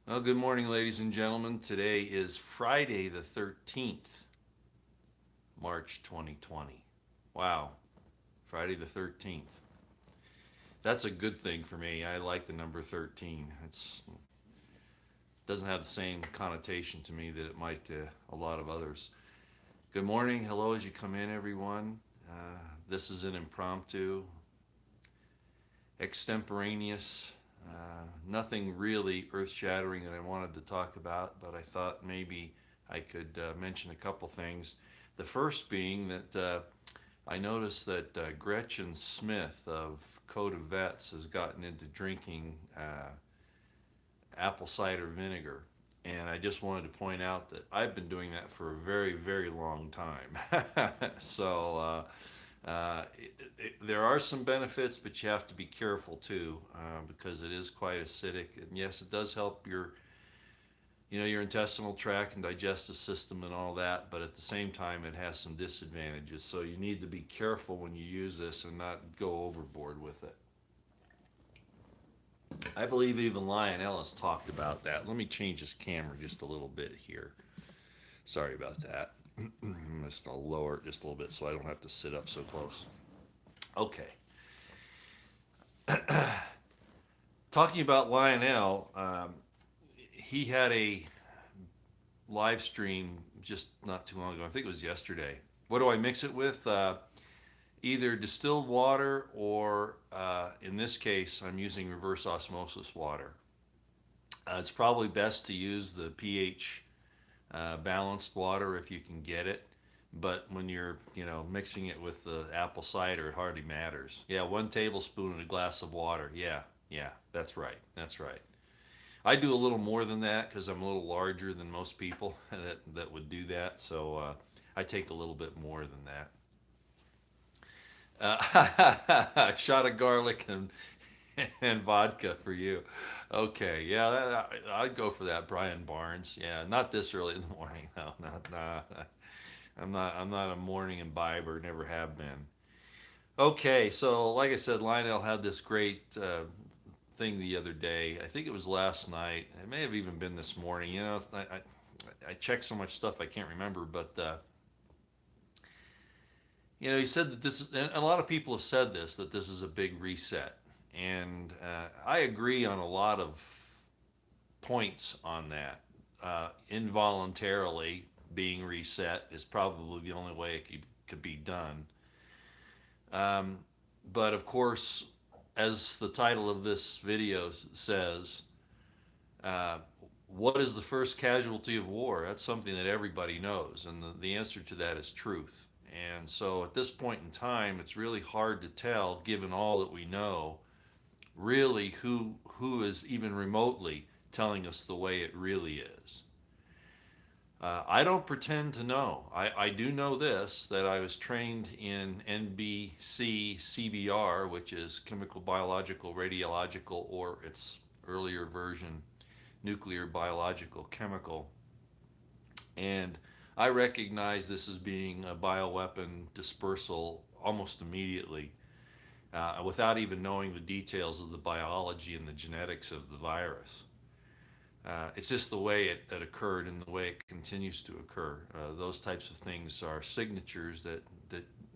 Well, good morning, ladies and gentlemen. Today is Friday the 13th, March 2020. Wow, Friday the 13th. That's a good thing for me. I like the number 13. It doesn't have the same connotation to me that it might to a lot of others. Good morning. Hello as you come in, everyone. This is an impromptu, extemporaneous, nothing really earth shattering that I wanted to talk about, but I thought maybe I could mention a couple things. The first being that I noticed that Gretchen Smith of Code of Vets has gotten into drinking apple cider vinegar. And I just wanted to point out that I've been doing that for a very, very long time. so there are some benefits, but you have to be careful too, because it is quite acidic. And yes, it does help your intestinal tract and digestive system and all that. But at the same time, it has some disadvantages. So you need to be careful when you use this and not go overboard with it. I believe even Lionel has talked about that. Let me change this camera just a little bit here. Sorry about that. I'm just going to lower it just a little bit so I don't have to sit up so close. Okay. Talking about Lionel, he had a live stream just not too long ago. I think it was yesterday. What do I mix it with? Either distilled water or, in this case, I'm using reverse osmosis water. It's probably best to use the pH balanced water if you can get it. But when you're, mixing it with the apple cider, it hardly matters. Yeah, 1 tablespoon in a glass of water. Yeah, that's right. That's right. I do a little more than that because I'm a little larger than most people that would do that. So I take a little bit more than that. A shot of garlic and vodka for you. Okay, yeah, I'd go for that, Brian Barnes. Yeah, not this early in the morning. No, not nah. I'm not a morning imbiber. Never have been. Okay, so like I said, Lionel had this great thing the other day. I think it was last night. It may have even been this morning. I check so much stuff I can't remember, but he said that this. And a lot of people have said this that this is a big reset, and I agree on a lot of points on that. Involuntarily being reset is probably the only way it could be done. Um, but of course, as the title of this video says, uh, what is the first casualty of war? That's something that everybody knows, and the answer to that is truth. And so at this point in time, it's really hard to tell, given all that we know, really who is even remotely telling us the way it really is. I don't pretend to know. I do know this that I was trained in NBC CBR, which is chemical, biological, radiological, or its earlier version, nuclear, biological, chemical. And I recognize this as being a bioweapon dispersal almost immediately, without even knowing the details of the biology and the genetics of the virus. It's just the way it occurred and the way it continues to occur. Those types of things are signatures that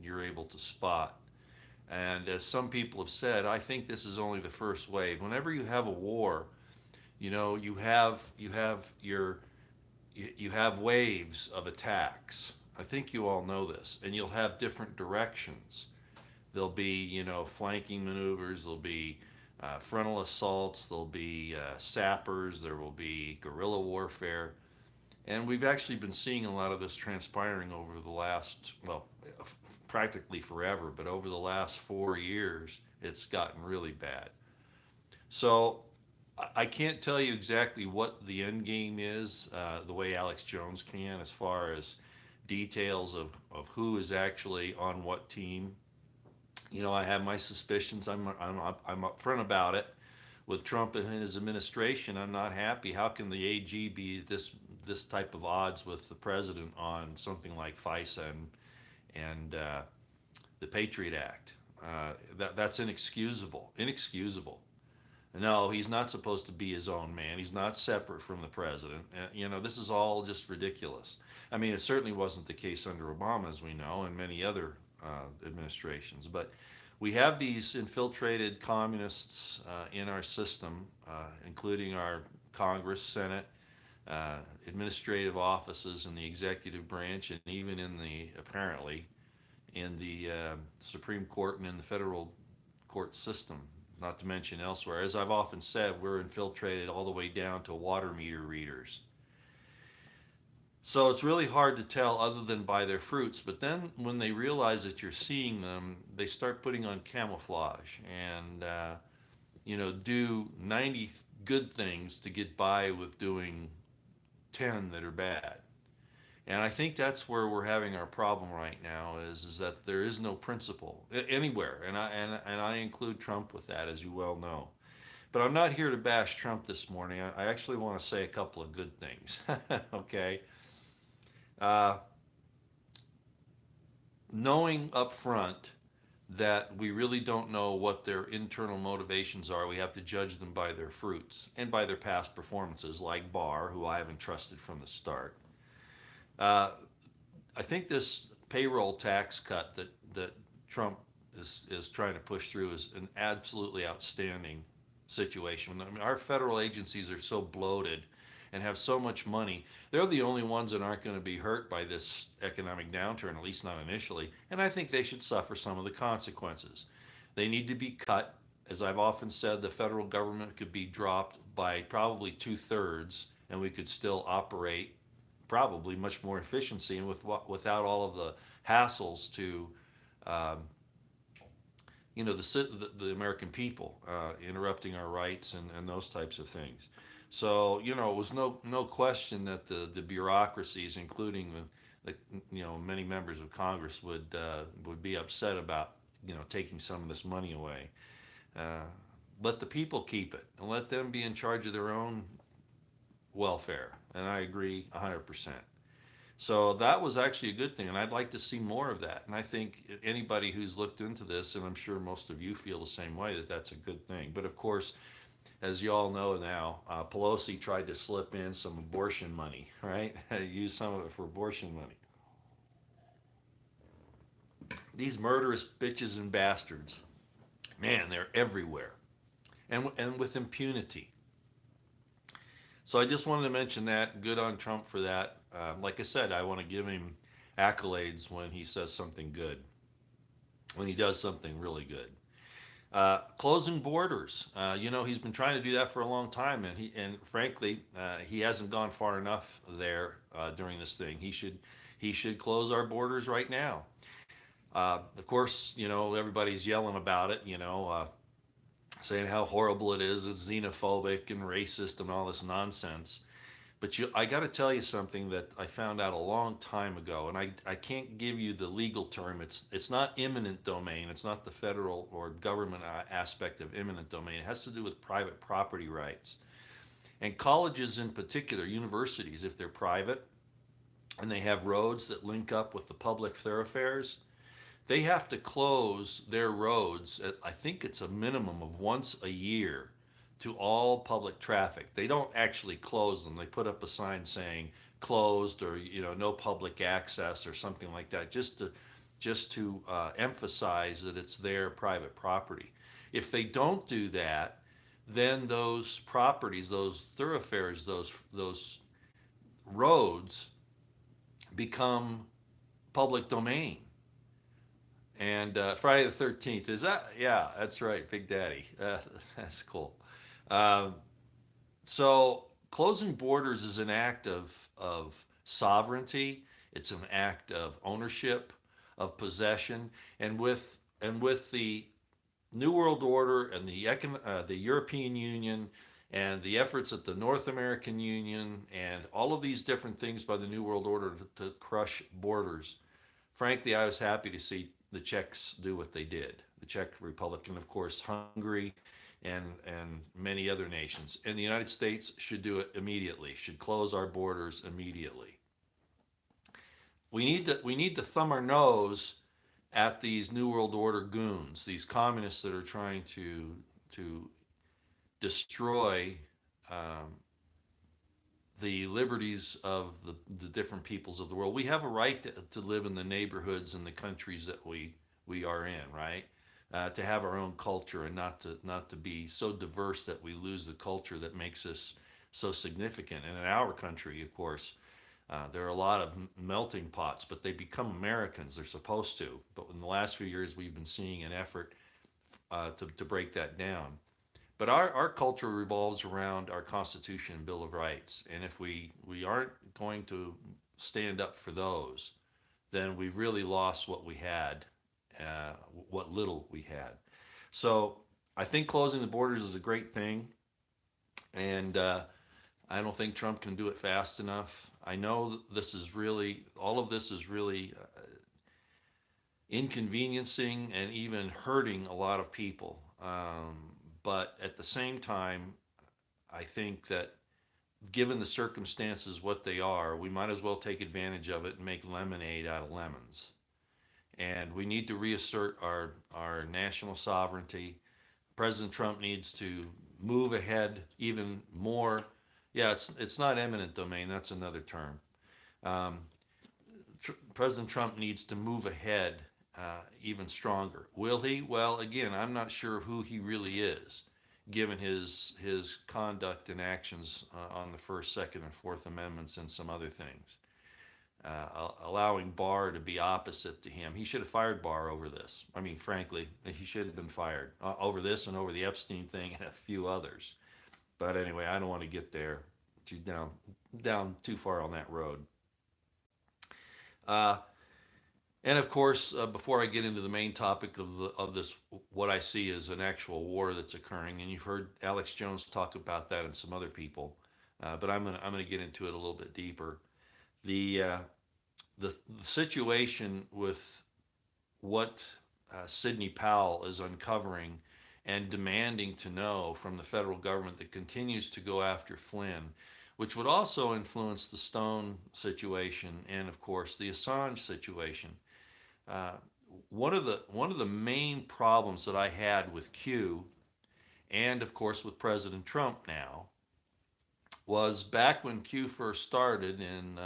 you're able to spot. And as some people have said, I think this is only the first wave. Whenever you have a war, you have waves of attacks. I think you all know this, and you'll have different directions. There'll be, flanking maneuvers. There'll be frontal assaults. There'll be sappers. There will be guerrilla warfare. And we've actually been seeing a lot of this transpiring over the last, well, practically forever, but over the last 4 years, it's gotten really bad. So I can't tell you exactly what the end game is, the way Alex Jones can, as far as details of who is actually on what team. I have my suspicions. I'm upfront about it. With Trump and his administration, I'm not happy. How can the AG be this type of odds with the president on something like FISA and the Patriot Act? That's inexcusable. Inexcusable. No, he's not supposed to be his own man. He's not separate from the president. This is all just ridiculous. I mean, it certainly wasn't the case under Obama, as we know, and many other administrations. But we have these infiltrated communists in our system, including our Congress, Senate, administrative offices in the executive branch, and even in the, apparently, in the Supreme Court and in the federal court system, not to mention elsewhere. As I've often said, we're infiltrated all the way down to water meter readers. So it's really hard to tell other than by their fruits. But then when they realize that you're seeing them, they start putting on camouflage and, do 90 good things to get by with doing 10 that are bad. And I think that's where we're having our problem right now is that there is no principle anywhere, and I include Trump with that, as you well know. But I'm not here to bash Trump this morning. I actually want to say a couple of good things. Okay, uh, knowing up front that we really don't know what their internal motivations are, we have to judge them by their fruits and by their past performances, like Barr, who I haven't trusted from the start. Uh, I think this payroll tax cut that Trump is trying to push through is an absolutely outstanding situation. I mean, our federal agencies are so bloated and have so much money. They're the only ones that aren't going to be hurt by this economic downturn, at least not initially. And I think they should suffer some of the consequences. They need to be cut. As I've often said, the federal government could be dropped by probably 2/3, and we could still operate probably much more efficiency and without all of the hassles to um, the American people interrupting our rights and those types of things. So it was no question that the bureaucracies, including the many members of Congress, would be upset about taking some of this money away. Uh, let the people keep it and let them be in charge of their own welfare. And I agree 100%. So that was actually a good thing, and I'd like to see more of that. And I think anybody who's looked into this, and I'm sure most of you feel the same way, that that's a good thing. But of course, as you all know now, Pelosi tried to slip in some abortion money, right? Use some of it for abortion money. These murderous bitches and bastards, man, they're everywhere, and with impunity. So I just wanted to mention that. Good on Trump for that. Like I said, I want to give him accolades when he says something good, when he does something really good. Closing borders. He's been trying to do that for a long time, and frankly, he hasn't gone far enough there during this thing. He should close our borders right now. Of course, everybody's yelling about it. Saying how horrible it is, it's xenophobic and racist and all this nonsense. But I got to tell you something that I found out a long time ago, and I can't give you the legal term. It's not eminent domain. It's not the federal or government aspect of eminent domain. It has to do with private property rights. And colleges in particular, universities, if they're private and they have roads that link up with the public thoroughfares, they have to close their roads at, I think it's a minimum of once a year to all public traffic. They don't actually close them. They put up a sign saying closed or no public access or something like that, just to emphasize that it's their private property. If they don't do that, then those properties, those thoroughfares, those roads become public domain. And Friday the 13th, is that? Yeah, that's right, Big Daddy. That's cool. Um, so closing borders is an act of sovereignty. It's an act of ownership, of possession, and with the New World Order and the European Union and the efforts at the North American Union and all of these different things by the New World Order to crush borders. Frankly, I was happy to see the Czechs do what they did. The Czech Republic, and of course Hungary, and many other nations. And the United States should do it immediately. Should close our borders immediately. We need to thumb our nose at these New World Order goons, these communists that are trying to destroy um, the liberties of the different peoples of the world. We have a right to live in the neighborhoods and the countries that we are in, right? To have our own culture and not to be so diverse that we lose the culture that makes us so significant. And in our country, of course, there are a lot of melting pots, but they become Americans. They're supposed to. But in the last few years, we've been seeing an effort to break that down. But our culture revolves around our Constitution and Bill of Rights. And if we aren't going to stand up for those, then we've really lost what we had, uh, what little we had. So I think closing the borders is a great thing. And I don't think Trump can do it fast enough. I know this is really, all of this is really inconveniencing and even hurting a lot of people. But at the same time, I think that given the circumstances what they are, we might as well take advantage of it and make lemonade out of lemons. And we need to reassert our national sovereignty. President Trump needs to move ahead even more. Yeah, it's not eminent domain. That's another term. Um, President Trump needs to move ahead even stronger. Will he? Well, again, I'm not sure who he really is, given his conduct and actions on the First, Second, and Fourth Amendments and some other things. Allowing Barr to be opposite to him. He should have fired Barr over this. I mean, frankly, he should have been fired over this and over the Epstein thing and a few others. But anyway, I don't want to get there down too far on that road. Uh, and of course, before I get into the main topic of this, what I see is an actual war that's occurring, and you've heard Alex Jones talk about that and some other people, but I'm gonna get into it a little bit deeper. The uh, the situation with what Sidney Powell is uncovering and demanding to know from the federal government that continues to go after Flynn, which would also influence the Stone situation and, of course, the Assange situation. Uh, one of the main problems that I had with Q, and of course with President Trump now, was back when Q first started in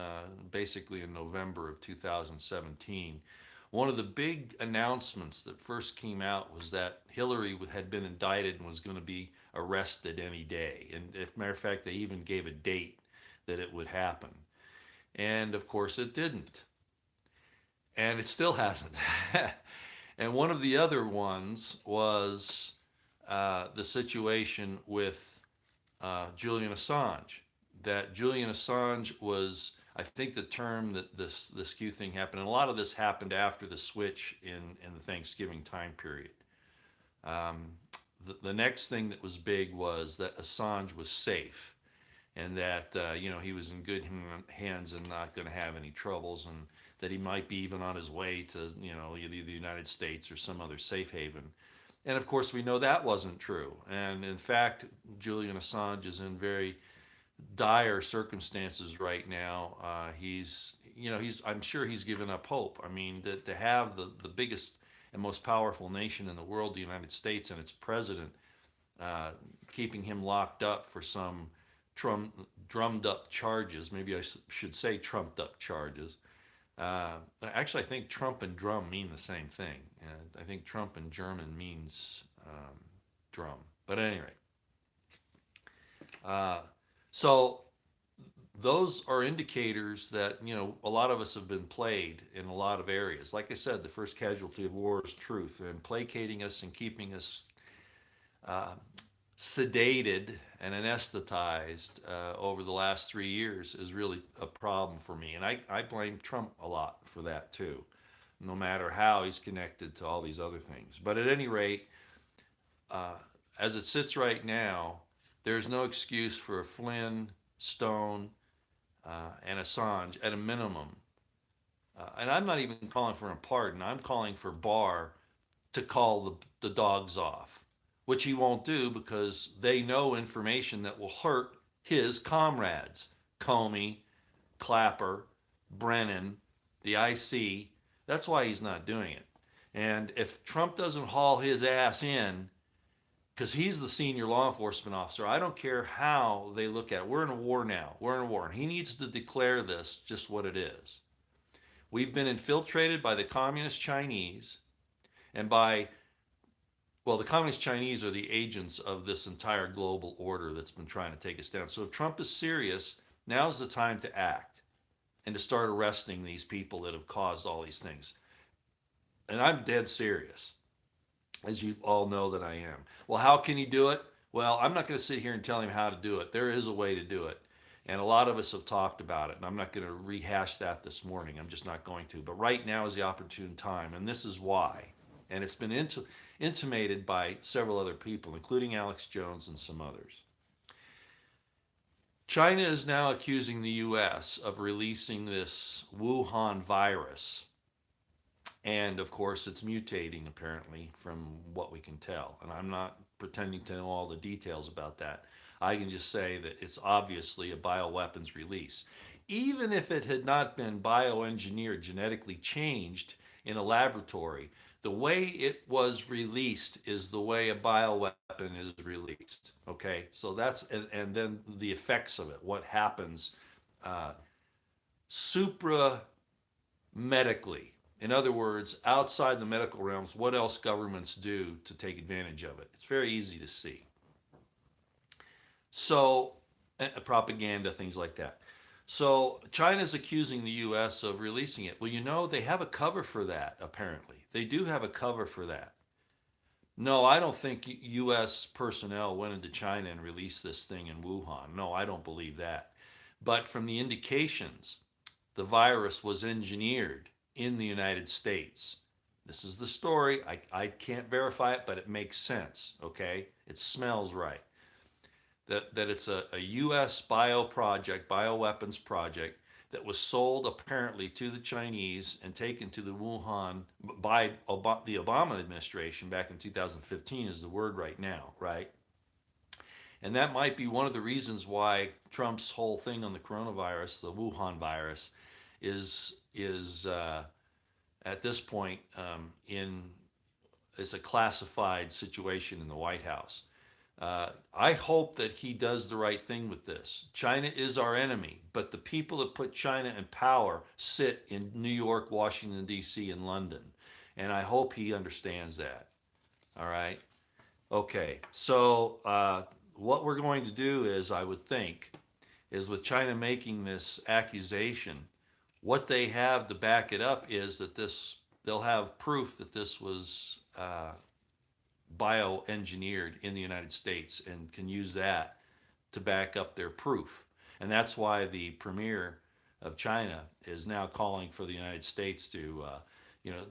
basically in November of 2017. One of the big announcements that first came out was that Hillary had been indicted and was going to be arrested any day. And as a matter of fact, they even gave a date that it would happen. And of course, it didn't. And it still hasn't. And one of the other ones was the situation with Julian Assange. That Julian Assange was, I think, the term that this Q thing happened, and a lot of this happened after the switch in the Thanksgiving time period. Um, the next thing that was big was that Assange was safe, and that he was in good hands and not going to have any troubles, and that he might be even on his way to either the United States or some other safe haven. And of course, we know that wasn't true. And in fact, Julian Assange is in very dire circumstances right now. I'm sure he's given up hope. I mean, to have the biggest and most powerful nation in the world, the United States, and its president keeping him locked up for some drummed up charges. Maybe I should say trumped up charges. Actually, I think Trump and drum mean the same thing. I think Trump in German means drum. But anyway, uh, so those are indicators that a lot of us have been played in a lot of areas. Like I said, the first casualty of war is truth, and placating us and keeping us uh, sedated and anesthetized over the last 3 years is really a problem for me. And I blame Trump a lot for that too, no matter how he's connected to all these other things. But at any rate, as it sits right now, there's no excuse for Flynn, Stone, and Assange at a minimum. And I'm not even calling for a pardon. I'm calling for Barr to call the dogs off, which he won't do because they know information that will hurt his comrades. Comey, Clapper, Brennan, the IC. That's why he's not doing it. And if Trump doesn't haul his ass in, because he's the senior law enforcement officer. I don't care how they look at it. We're in a war now. We're in a war. And he needs to declare this just what it is. We've been infiltrated by the communist Chinese and by, well, the communist Chinese are the agents of this entire global order that's been trying to take us down. So if Trump is serious, now's the time to act and to start arresting these people that have caused all these things. And I'm dead serious, as you all know that I am. Well, how can he do it? Well, I'm not going to sit here and tell him how to do it. There is a way to do it. And a lot of us have talked about it, and I'm not going to rehash that this morning. I'm just not going to. But right now is the opportune time, and this is why. And it's been intimated by several other people, including Alex Jones and some others. China is now accusing the U.S. of releasing this Wuhan virus. And of course, it's mutating apparently from what we can tell. And I'm not pretending to know all the details about that. I can just say that it's obviously a bioweapons release. Even if it had not been bioengineered, genetically changed in a laboratory, the way it was released is the way a bioweapon is released. Okay, so that's, and then the effects of it, what happens uh, supra medically. In other words, outside the medical realms, what else governments do to take advantage of it? It's very easy to see. So, propaganda, things like that. So, China's accusing the U.S. of releasing it. Well, you know, they have a cover for that, apparently. They do have a cover for that. No, I don't think U.S. personnel went into China and released this thing in Wuhan. No, I don't believe that. But from the indications, the virus was engineered in the United States. This is the story. I can't verify it, but it makes sense, okay? It smells right. That it's a U.S. bioweapons project that was sold apparently to the Chinese and taken to the Wuhan by the Obama administration back in 2015 is the word right now, right? And that might be one of the reasons why Trump's whole thing on the coronavirus, the Wuhan virus, is at this point in it's a classified situation in the White House. I hope that he does the right thing with this. China is our enemy, but the people that put China in power sit in New York, Washington, D.C., and London. And I hope he understands that. All right? Okay, so what we're going to do is, I would think, is with China making this accusation, what they have to back it up is that they'll have proof that this was bioengineered in the United States and can use that to back up their proof. And that's why the premier of China is now calling for the United States to,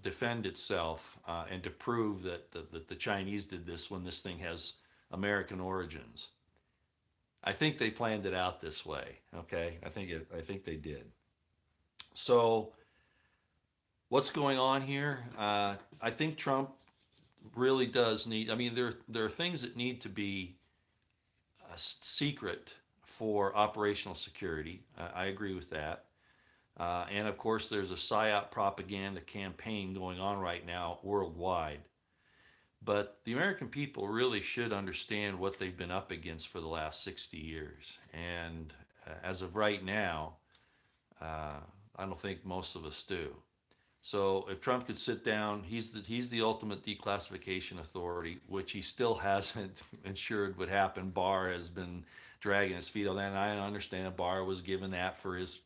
defend itself and to prove that the Chinese did this when this thing has American origins. I think they planned it out this way. Okay, I think they did. So, what's going on here? I think Trump really does need. I mean, there are things that need to be secret for operational security. I agree with that. And of course, there's a psyop propaganda campaign going on right now worldwide. But the American people really should understand what they've been up against for the last 60 years. And as of right now, I don't think most of us do. So if Trump could sit down, he's the ultimate declassification authority, which he still hasn't ensured would happen. Barr has been dragging his feet on that, and I understand Barr was given that for his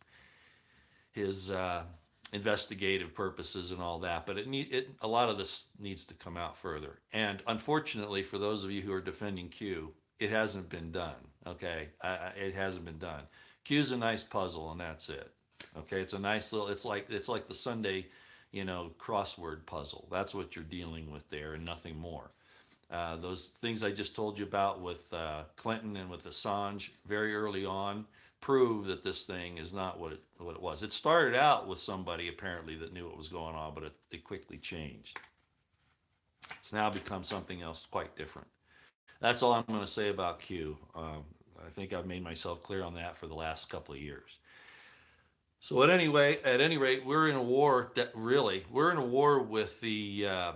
investigative purposes and all that. But a lot of this needs to come out further. And unfortunately, for those of you who are defending Q, it hasn't been done. Okay, it hasn't been done. Q's a nice puzzle, and that's it. Okay, it's a nice little. It's like the Sunday, crossword puzzle. That's what you're dealing with there, and nothing more. Those things I just told you about with Clinton and with Assange very early on prove that this thing is not what it was. It started out with somebody apparently that knew what was going on, but it quickly changed. It's now become something else quite different. That's all I'm going to say about Q. I think I've made myself clear on that for the last couple of years. So at any rate, we're in a war with the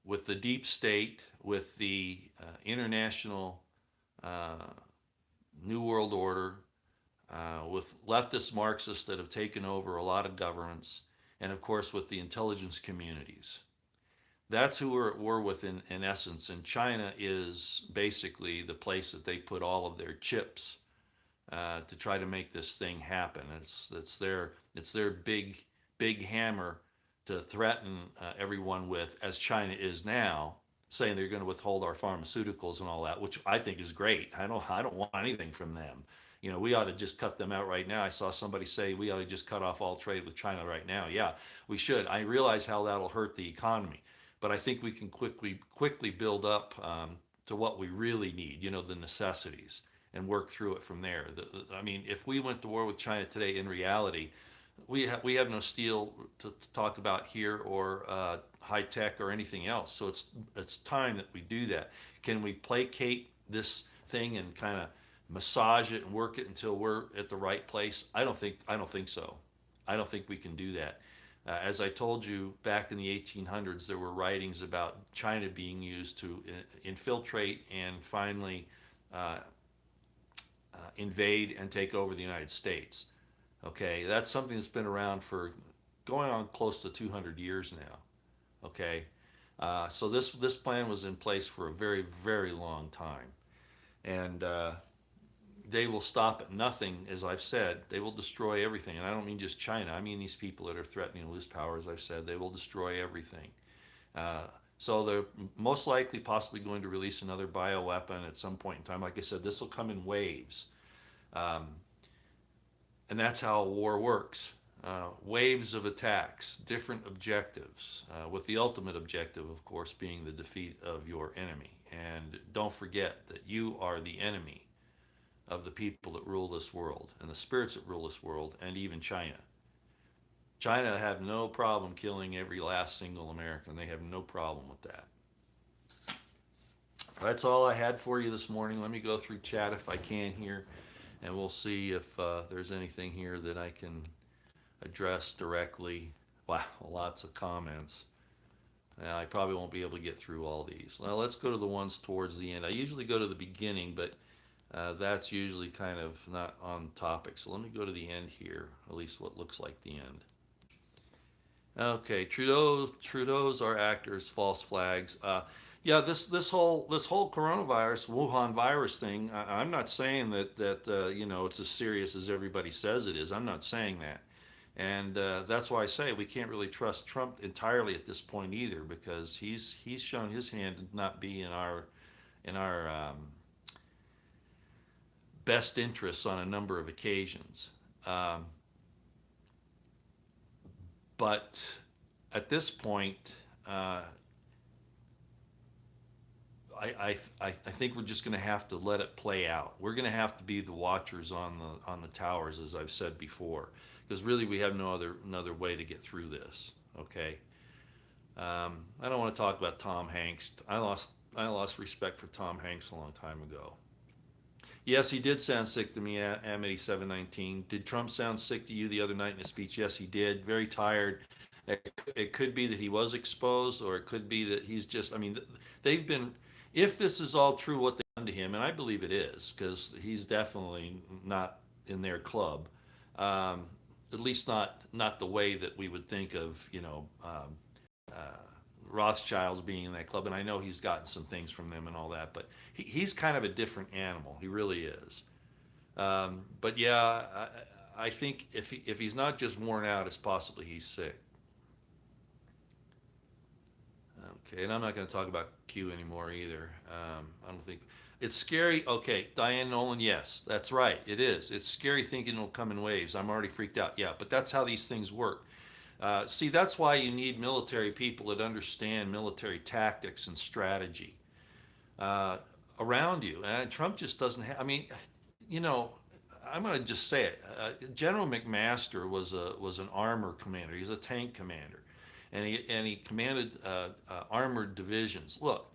with the deep state, with the international uh, New World Order, with leftist Marxists that have taken over a lot of governments, and of course with the intelligence communities. That's who we're with in essence. And China is basically the place that they put all of their chips to try to make this thing happen. It's their big hammer to threaten everyone with, as China is now, saying they're going to withhold our pharmaceuticals and all that, which I think is great. I don't want anything from them. We ought to just cut them out right now. I saw somebody say we ought to just cut off all trade with China right now. Yeah, we should. I realize how that'll hurt the economy, but I think we can quickly build up to what we really need. The necessities, and work through it from there. I mean, if we went to war with China today, in reality, we have no steel to talk about here, or high tech or anything else. So it's time that we do that. Can we placate this thing and kind of massage it and work it until we're at the right place? I don't think so. I don't think we can do that. As I told you, back in the 1800s, there were writings about China being used to infiltrate and finally invade and take over the United States. Okay, that's something that's been around for going on close to 200 years now. Okay, so this plan was in place for a very, very long time, and they will stop at nothing. As I've said, they will destroy everything, and I don't mean just China. I mean these people that are threatening to lose power. As I've said, they will destroy everything. Uh, so they're most likely possibly going to release another bioweapon at some point in time. Like I said, this will come in waves. Um, and that's how war works. Waves of attacks, different objectives, with the ultimate objective, of course, being the defeat of your enemy. And don't forget that you are the enemy of the people that rule this world, and the spirits that rule this world, and even China. China have no problem killing every last single American. They have no problem with that. That's all I had for you this morning. Let me go through chat if I can here, and we'll see if there's anything here that I can address directly. Wow, lots of comments. I probably won't be able to get through all these. Now let's go to the ones towards the end. I usually go to the beginning, but that's usually kind of not on topic. So let me go to the end here, at least what looks like the end. Okay, Trudeau's are actors, false flags. Yeah, this whole coronavirus, Wuhan virus thing. I'm not saying that it's as serious as everybody says it is. I'm not saying that, and that's why I say we can't really trust Trump entirely at this point either, because he's shown his hand to not be in our best interests on a number of occasions. But at this point, I think we're just going to have to let it play out. We're going to have to be the watchers on the towers, as I've said before, because really we have no other way to get through this. Okay. I don't want to talk about Tom Hanks. I lost respect for Tom Hanks a long time ago. Yes, he did sound sick to me, Amity 719. Did Trump sound sick to you the other night in his speech? Yes, he did. Very tired. It could be that he was exposed, or it could be that he's just, I mean, they've been, if this is all true what they've done to him, and I believe it is, because he's definitely not in their club, at least not the way that we would think of, Rothschilds being in that club, and I know he's gotten some things from them and all that, but he's kind of a different animal. He really is. But yeah, I think if he's not just worn out, it's possibly he's sick. Okay, and I'm not going to talk about Q anymore either. I don't think it's scary. Okay, Diane Nolan, yes, that's right. It is. It's scary thinking it'll come in waves. I'm already freaked out. Yeah, but that's how these things work. See, that's why you need military people that understand military tactics and strategy around you. And Trump just doesn't have, I mean, I'm going to just say it. General McMaster was an armor commander. He's a tank commander. And he commanded armored divisions. Look,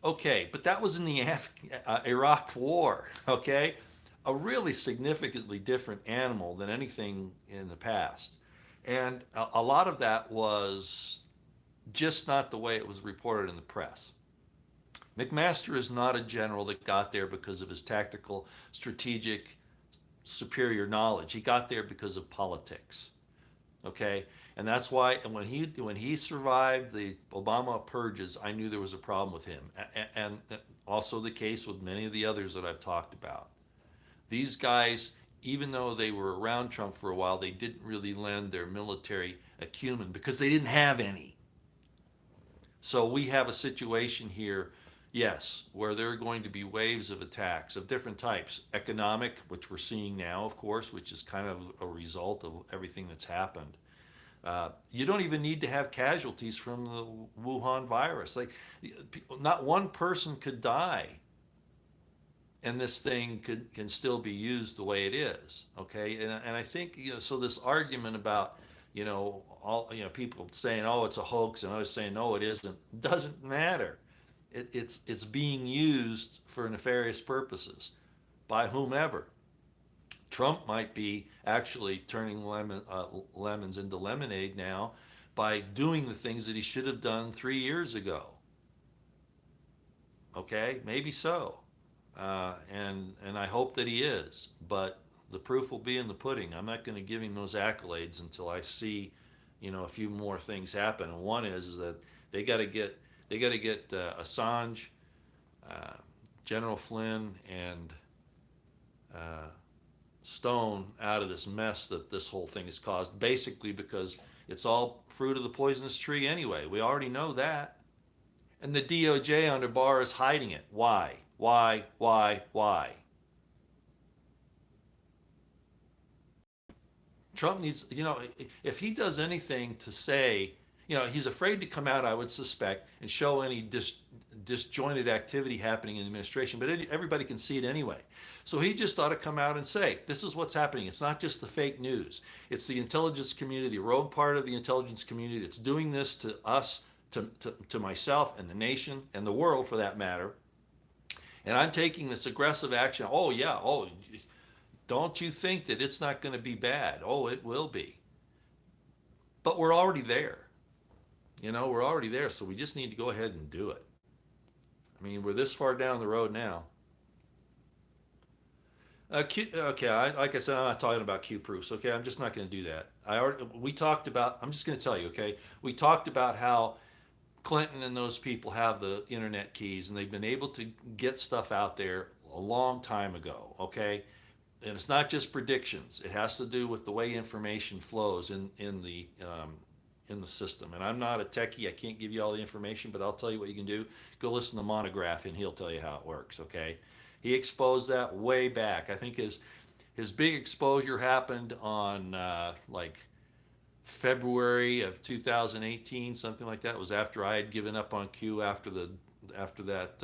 okay, but that was in the Iraq War, okay? A really significantly different animal than anything in the past. And a lot of that was just not the way it was reported in the press. McMaster is not a general that got there because of his tactical, strategic, superior knowledge. He got there because of politics. Okay, and that's why. And when he survived the Obama purges, I knew there was a problem with him, and also the case with many of the others that I've talked about. These guys, even though they were around Trump for a while, they didn't really lend their military acumen because they didn't have any. So we have a situation here, yes, where there are going to be waves of attacks of different types. Economic, which we're seeing now, of course, which is kind of a result of everything that's happened. You don't even need to have casualties from the Wuhan virus. Like, not one person could die, and this thing can still be used the way it is. Okay, and I think, so this argument about, all, people saying, oh, it's a hoax, and others saying, no, it isn't, doesn't matter. It's being used for nefarious purposes by whomever. Trump might be actually turning lemons into lemonade now by doing the things that he should have done 3 years ago. Okay, maybe so, and I hope that he is. But the proof will be in the pudding. I'm not going to give him those accolades until I see, a few more things happen. And one is that they got to get Assange, uh, General Flynn, and Stone out of this mess that this whole thing has caused, basically because it's all fruit of the poisonous tree anyway. We already know that. And the DOJ under Barr is hiding it. Why? Why? Why? Why? Trump needs, if he does anything to say, he's afraid to come out, I would suspect, and show any disjointed activity happening in the administration, but everybody can see it anyway. So he just ought to come out and say, this is what's happening. It's not just the fake news. It's the intelligence community, the rogue part of the intelligence community that's doing this to us, to myself and the nation and the world for that matter. And I'm taking this aggressive action. Oh, yeah. Oh, don't you think that it's not going to be bad? Oh, it will be. But we're already there. We're already there, so we just need to go ahead and do it. I mean, we're this far down the road now. Okay, like I said, I'm not talking about Q proofs. Okay, I'm just not going to do that. We talked about. I'm just going to tell you. Okay, we talked about how Clinton and those people have the internet keys, and they've been able to get stuff out there a long time ago. Okay, and it's not just predictions. It has to do with the way information flows in the system. And I'm not a techie. I can't give you all the information, but I'll tell you what you can do. Go listen to Monograph, and he'll tell you how it works. Okay. He exposed that way back. I think his big exposure happened on like February of 2018, something like that. It was after I had given up on Q after that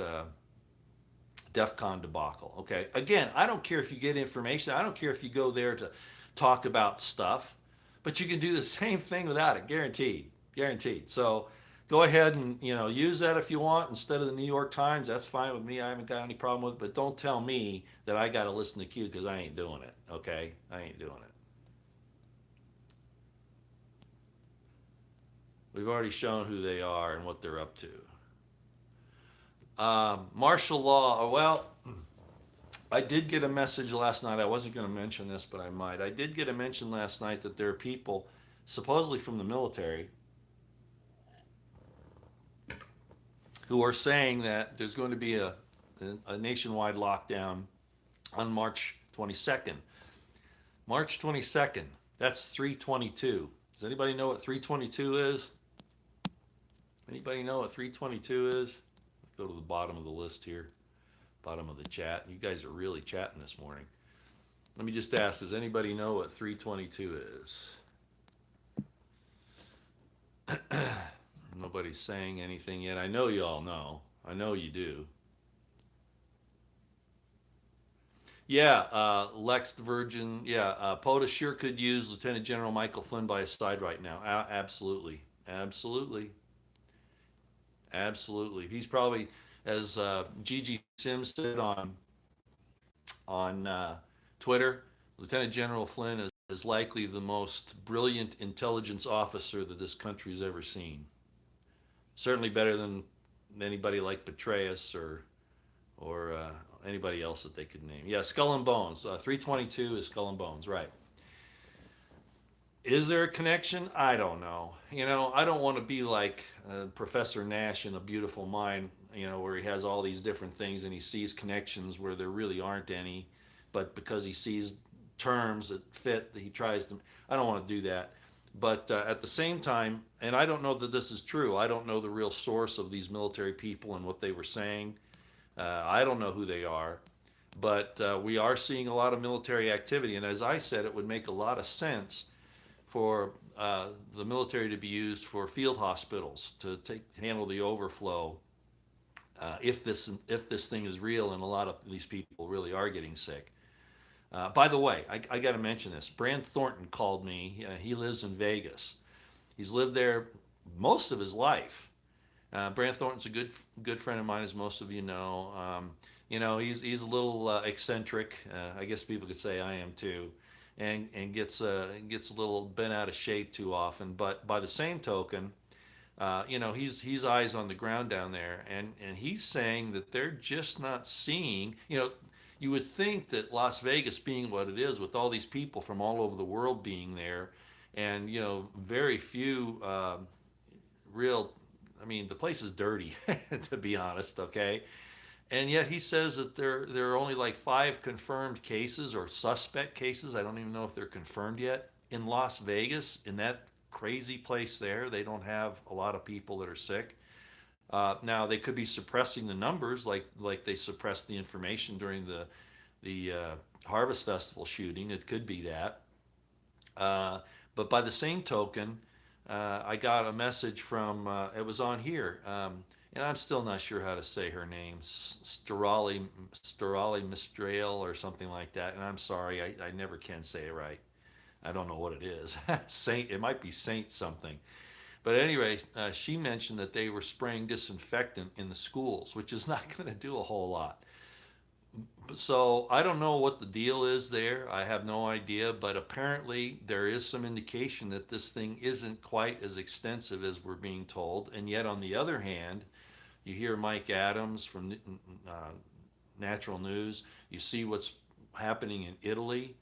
DEF CON debacle. Okay. Again, I don't care if you get information. I don't care if you go there to talk about stuff, but you can do the same thing without it. Guaranteed. Guaranteed. So go ahead and use that if you want instead of the New York Times. That's fine with me. I haven't got any problem with it. But don't tell me that I got to listen to Q because I ain't doing it. Okay, I ain't doing it. We've already shown who they are and what they're up to. Martial law. Well, I did get a message last night. I wasn't going to mention this, but I might. I did get a mention last night that there are people, supposedly from the military, who are saying that there's going to be a nationwide lockdown on March 22nd. March 22nd, that's 322. Does anybody know what 322 is? Anybody know what 322 is? Let's go to the bottom of the list here, bottom of the chat. You guys are really chatting this morning. Let me just ask, does anybody know what 322 is? Nobody's saying anything yet. I know you all know. I know you do. Yeah, Lex Virgin. Yeah, POTUS sure could use Lieutenant General Michael Flynn by his side right now. Absolutely. Absolutely. Absolutely. He's probably, as Gigi Sims said on Twitter, Lieutenant General Flynn is likely the most brilliant intelligence officer that this country's ever seen. Certainly better than anybody like Petraeus or anybody else that they could name. Yeah, Skull and Bones. 322 is Skull and Bones, right? Is there a connection? I don't know. I don't want to be like Professor Nash in A Beautiful Mind, where he has all these different things and he sees connections where there really aren't any, but because he sees terms that fit, he tries to. I don't want to do that. But at the same time, and I don't know that this is true, I don't know the real source of these military people and what they were saying. I don't know who they are, but we are seeing a lot of military activity. And as I said, it would make a lot of sense for the military to be used for field hospitals to handle the overflow if this thing is real and a lot of these people really are getting sick. By the way, I got to mention this. Brand Thornton called me. He lives in Vegas. He's lived there most of his life. Brand Thornton's a good friend of mine, as most of you know. He's a little eccentric. I guess people could say I am too, and gets a little bent out of shape too often. But by the same token, he's eyes on the ground down there, and he's saying that they're just not seeing. You would think that Las Vegas being what it is, with all these people from all over the world being there, and very few real. I mean, the place is dirty, to be honest. Okay, and yet he says that there are only like 5 confirmed cases or suspect cases. I don't even know if they're confirmed yet in Las Vegas, in that crazy place there. They don't have a lot of people that are sick. Now they could be suppressing the numbers, like they suppressed the information during the Harvest Festival shooting. It could be that. But by the same token, I got a message from it was on here, and I'm still not sure how to say her name, Sterali Mistrail or something like that. And I'm sorry, I never can say it right. I don't know what it is. Saint, it might be Saint something. But anyway, she mentioned that they were spraying disinfectant in the schools, which is not going to do a whole lot. So I don't know what the deal is there. I have no idea, but apparently there is some indication that this thing isn't quite as extensive as we're being told. And yet, on the other hand, you hear Mike Adams from Natural News. You see what's happening in Italy.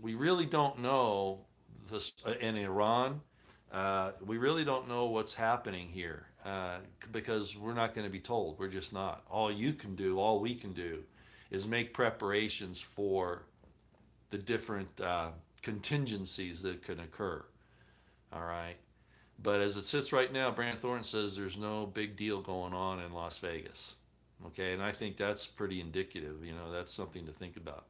We really don't know this in Iran. We really don't know what's happening here because we're not going to be told. We're just not. All we can do is make preparations for the different contingencies that can occur. All right. But as it sits right now, Brant Thornton says there's no big deal going on in Las Vegas. Okay. And I think that's pretty indicative. That's something to think about.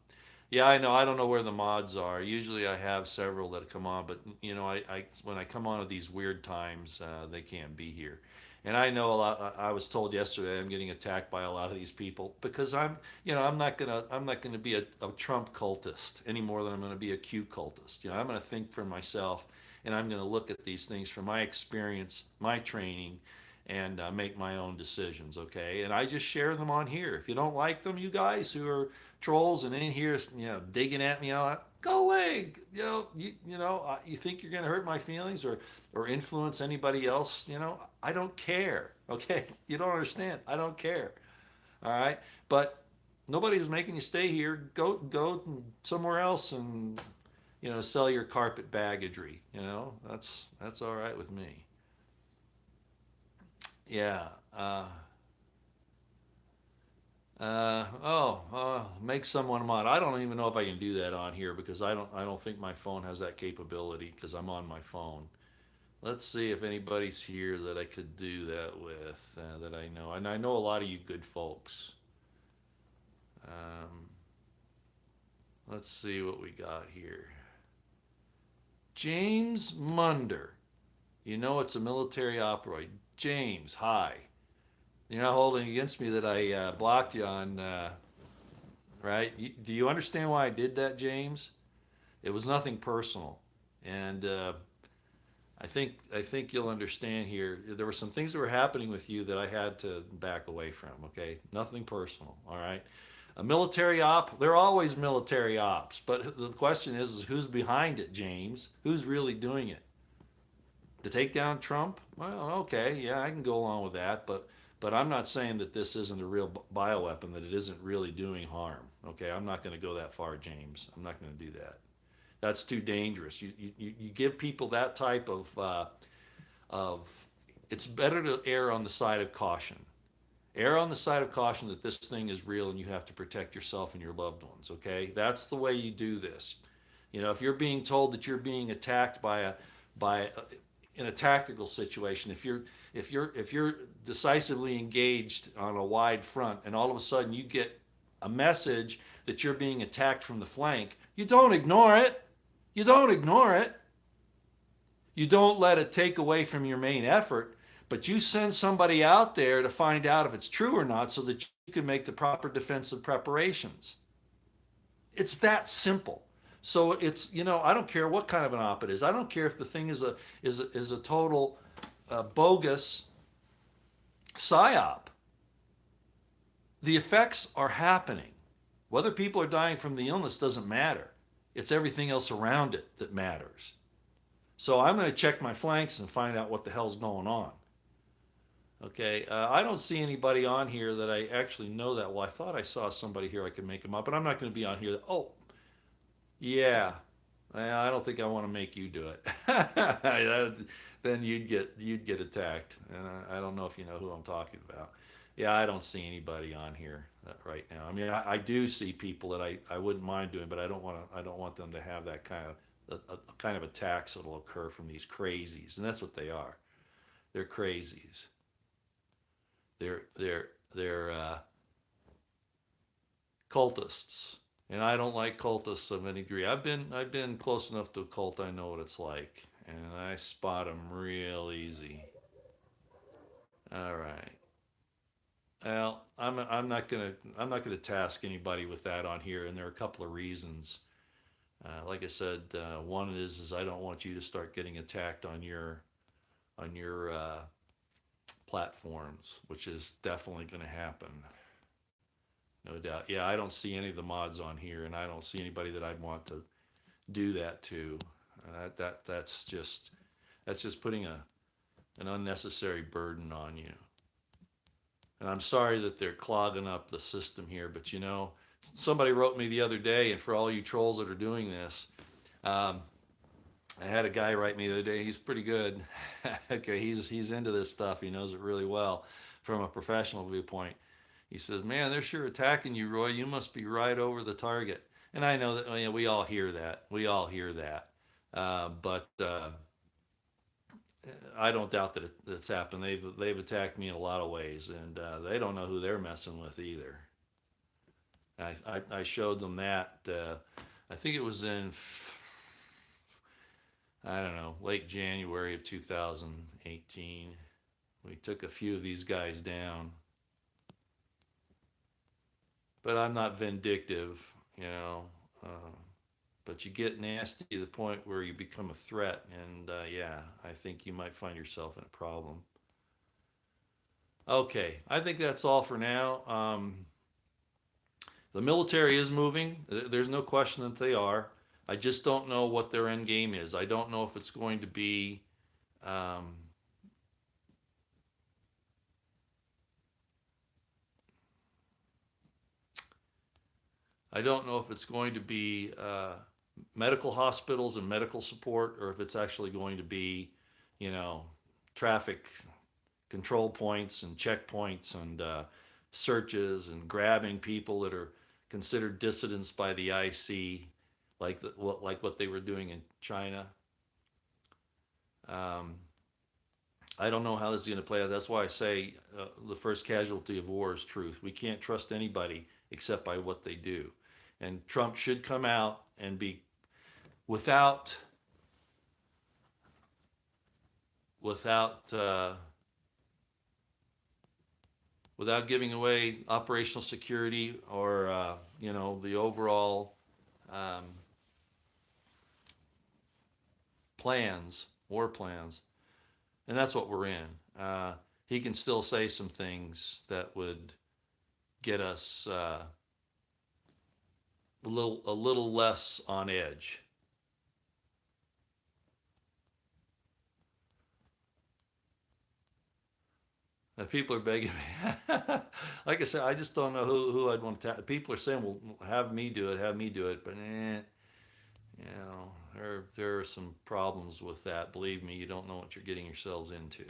Yeah, I know. I don't know where the mods are. Usually I have several that come on, but I when I come on at these weird times, they can't be here. And I know a lot. I was told yesterday I'm getting attacked by a lot of these people because I'm not gonna be a Trump cultist any more than I'm gonna be a Q cultist. I'm gonna think for myself, and I'm gonna look at these things from my experience, my training, and make my own decisions. Okay, and I just share them on here. If you don't like them, you guys who are trolls and in here, digging at me, go away. You think you're gonna hurt my feelings or influence anybody else? I don't care. Okay, you don't understand. I don't care. All right, but nobody's making you stay here. Go somewhere else and sell your carpet baggage. That's all right with me. Yeah. Make someone a mod. I don't even know if I can do that on here because I don't think my phone has that capability because I'm on my phone. Let's see if anybody's here that I could do that with that I know. And I know a lot of you good folks. Um, let's see what we got here. James Munder. It's a military operator. James, hi. You're not holding against me that I blocked you on, right? Do you understand why I did that, James? It was nothing personal, and I think you'll understand here. There were some things that were happening with you that I had to back away from. Okay, nothing personal. All right. A military op, they're always military ops, but the question is who's behind it, James? Who's really doing it? To take down Trump, well, okay, yeah, I can go along with that, but I'm not saying that this isn't a real bioweapon, that it isn't really doing harm. Okay, I'm not going to go that far, James. I'm not going to do that. That's too dangerous. You give people that type of it's better to err on the side of caution. Err on the side of caution that this thing is real and you have to protect yourself and your loved ones. Okay, that's the way you do this. You know, if you're being told that you're being attacked by in a tactical situation, if you're decisively engaged on a wide front, and all of a sudden you get a message that you're being attacked from the flank, you don't ignore it. You don't ignore it. You don't let it take away from your main effort, but you send somebody out there to find out if it's true or not so that you can make the proper defensive preparations. It's that simple. So it's, I don't care what kind of an op it is. I don't care if the thing is a total bogus psyop. The effects are happening. Whether people are dying from the illness doesn't matter. It's everything else around it that matters. So I'm going to check my flanks and find out what the hell's going on. Okay, I don't see anybody on here that I actually know that well. I thought I saw somebody here. I could make them up, but I'm not going to be on here. Oh, yeah. I don't think I want to make you do it. Then you'd get attacked, and I don't know if you know who I'm talking about. Yeah, I don't see anybody on here right now. I mean, I do see people that I wouldn't mind doing, but I don't want them to have that a kind of attacks that'll occur from these crazies, and that's what they are. They're crazies. They're cultists, and I don't like cultists of any degree. I've been close enough to a cult. I know what it's like, and I spot them real easy. All right. Well, I'm not gonna task anybody with that on here, and there are a couple of reasons. Like I said, one is I don't want you to start getting attacked on your platforms, which is definitely going to happen, no doubt. Yeah, I don't see any of the mods on here, and I don't see anybody that I'd want to do that to. That's just putting an unnecessary burden on you. And I'm sorry that they're clogging up the system here, but somebody wrote me the other day, and for all you trolls that are doing this, um, I had a guy write me the other day. He's pretty good. Okay, he's into this stuff. He knows it really well from a professional viewpoint. He says, "Man, they're sure attacking you, Roy. You must be right over the target." And I know that we all hear that. We all hear that. But I don't doubt that it's happened. They've attacked me in a lot of ways, and they don't know who they're messing with either. I showed them that. I think it was in, I don't know, late January of 2018. We took a few of these guys down. But I'm not vindictive, you know. But you get nasty to the point where you become a threat, and yeah, I think you might find yourself in a problem. Okay, I think that's all for now. The military is moving. There's no question that they are. I just don't know what their end game is. I don't know if it's going to be um, I don't know if it's going to be medical hospitals and medical support, or if it's actually going to be, you know, traffic control points and checkpoints and searches and grabbing people that are considered dissidents by the IC, like what they were doing in China. Um, I don't know how this is going to play out. That's why I say the first casualty of war is truth. We can't trust anybody except by what they do. And Trump should come out and be without without without giving away operational security or you know, the overall um, plans, war plans, and that's what we're in. He can still say some things that would get us a little less on edge. People are begging me. Like I said, I just don't know who I'd want to. People are saying, "Well, have me do it, have me do it," but there are some problems with that. Believe me, you don't know what you're getting yourselves into.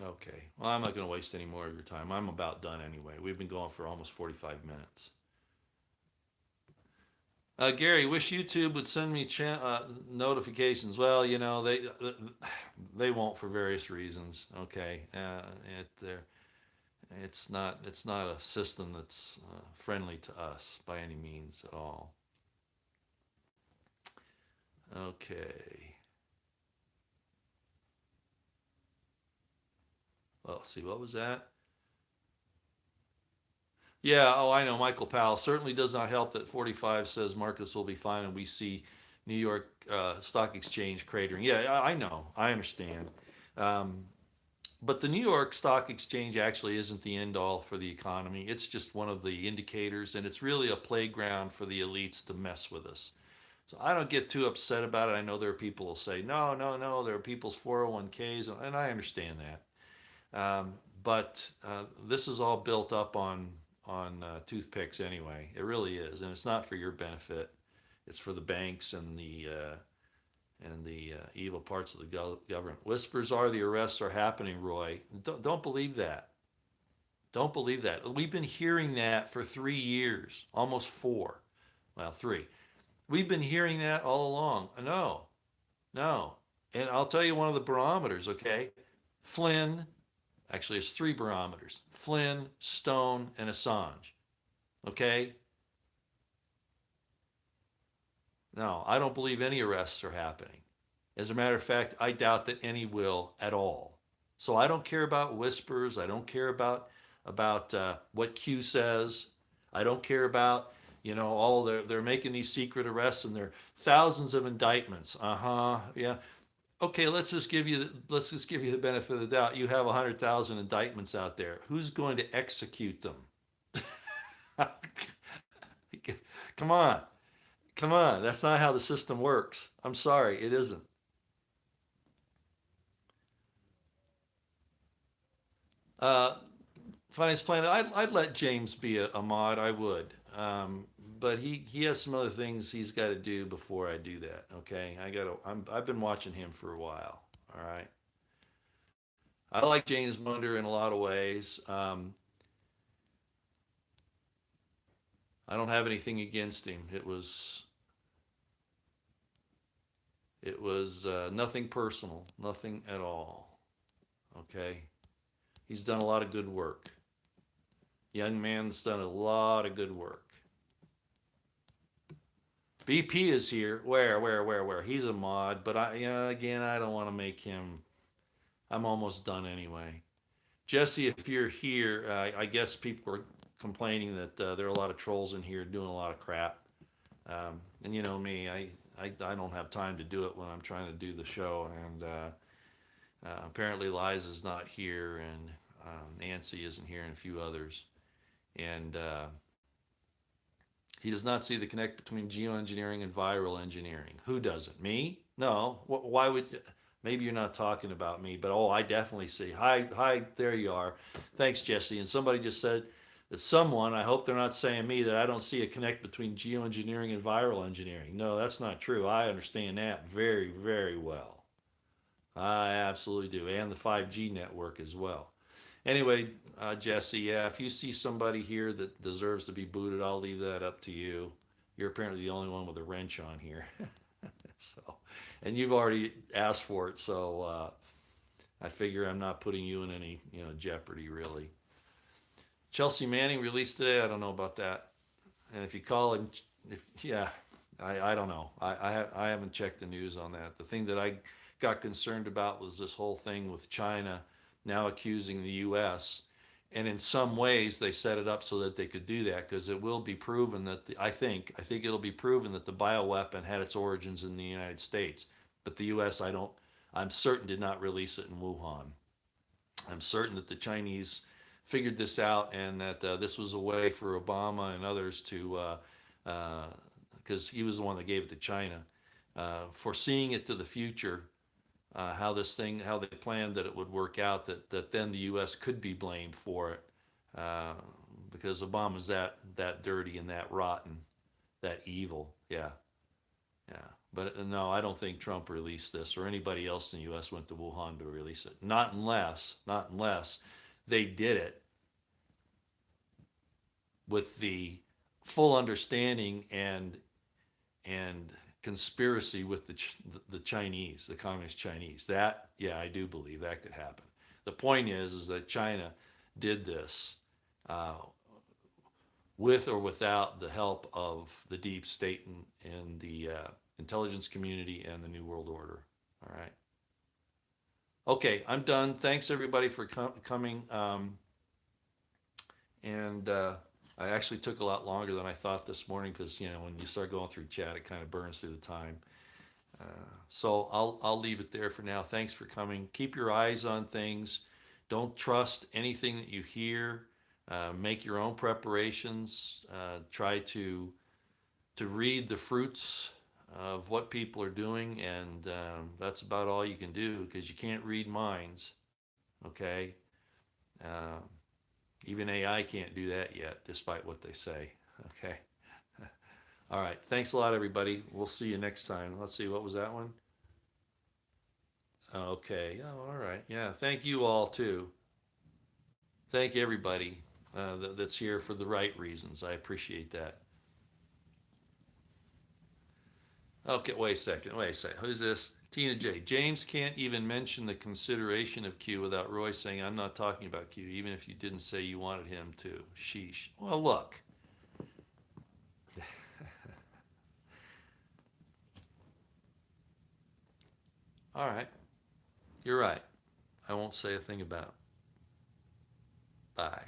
Okay, well, I'm not going to waste any more of your time. I'm about done anyway. We've been going for almost 45 minutes. Gary, wish YouTube would send me notifications. Well, they won't for various reasons. Okay, it it's not a system that's friendly to us by any means at all. Okay. Well, see, what was that? Yeah, oh, I know. Michael Powell certainly does not help that 45 says markets will be fine and we see New York Stock Exchange cratering. Yeah, I know. I understand. Um, but the New York Stock Exchange actually isn't the end all for the economy. It's just one of the indicators, and it's really a playground for the elites to mess with us. So I don't get too upset about it. I know there are people who say, no, no, no, there are people's 401ks, and I understand that. But this is all built up on toothpicks anyway. It really is, and it's not for your benefit. It's for the banks and the evil parts of the government. Whispers are the arrests are happening, Roy. Don't believe that. Don't believe that. We've been hearing that for 3 years, almost four. Well, three. We've been hearing that all along. No, no. And I'll tell you one of the barometers, okay? Flynn, actually, it's three barometers: Flynn, Stone, and Assange. Okay? No, I don't believe any arrests are happening. As a matter of fact, I doubt that any will at all. So I don't care about whispers. I don't care about what Q says. I don't care about all they're making these secret arrests and there are thousands of indictments. Yeah. Okay, let's just give you the benefit of the doubt. You have 100,000 indictments out there. Who's going to execute them? Come on. Come on, that's not how the system works. I'm sorry, it isn't. Uh, Finance Planet, I'd let James be a mod. I would, but he has some other things he's got to do before I do that. Okay, I've been watching him for a while. All right, I like James Munder in a lot of ways. I don't have anything against him. It was nothing personal, nothing at all. Okay, he's done a lot of good work. Young man's done a lot of good work. BP is here. Where? He's a mod, but again, I don't want to make him. I'm almost done anyway. Jesse, if you're here, I guess people are complaining that there are a lot of trolls in here doing a lot of crap. And you know me, I don't have time to do it when I'm trying to do the show. And apparently Liza's not here, and Nancy isn't here, and a few others. And he does not see the connect between geoengineering and viral engineering. Who doesn't? Me? No. Why would? Maybe you're not talking about me, but I definitely see. Hi, there you are. Thanks, Jesse. And somebody just said that someone, I hope they're not saying me, that I don't see a connect between geoengineering and viral engineering. No, that's not true. I understand that very, very well. I absolutely do. And the 5G network as well. Anyway, Jesse, yeah, if you see somebody here that deserves to be booted, I'll leave that up to you. You're apparently the only one with a wrench on here. So, and you've already asked for it, so I figure I'm not putting you in any jeopardy really. Chelsea Manning released today. I don't know about that. And if you call him, yeah, I don't know. I haven't checked the news on that. The thing that I got concerned about was this whole thing with China now accusing the U.S. And in some ways, they set it up so that they could do that, because it will be proven that I think it'll be proven that the bioweapon had its origins in the United States, but the U.S. I'm certain did not release it in Wuhan. I'm certain that the Chinese figured this out, and that this was a way for Obama and others to, because he was the one that gave it to China, foreseeing it to the future, how they planned that it would work out, that then the U.S. could be blamed for it, uh, because Obama's that dirty and that rotten, that evil. Yeah, yeah. But no, I don't think Trump released this, or anybody else in the U.S. went to Wuhan to release it. Not unless they did it with the full understanding and conspiracy with the Chinese, the communist Chinese. That, yeah, I do believe that could happen. The point is that China did this uh, with or without the help of the deep state and the intelligence community and the New World Order. All right. Okay, I'm done. Thanks everybody for coming. And I actually took a lot longer than I thought this morning because when you start going through chat, it kind of burns through the time. Uh, so I'll leave it there for now. Thanks for coming. Keep your eyes on things. Don't trust anything that you hear. Make your own preparations. Try to read the fruits of what people are doing, and that's about all you can do because you can't read minds. Okay. Uh, Even AI can't do that yet, despite what they say. Okay. All right. Thanks a lot, everybody. We'll see you next time. Let's see, what was that one? Okay. Oh, all right. Yeah. Thank you all, too. Thank everybody that's here for the right reasons. I appreciate that. Okay. Wait a second. Wait a second. Who's this? Tina J. James can't even mention the consideration of Q without Roy saying, I'm not talking about Q, even if you didn't say you wanted him to. Sheesh. Well, look. All right. You're right. I won't say a thing about it. Bye.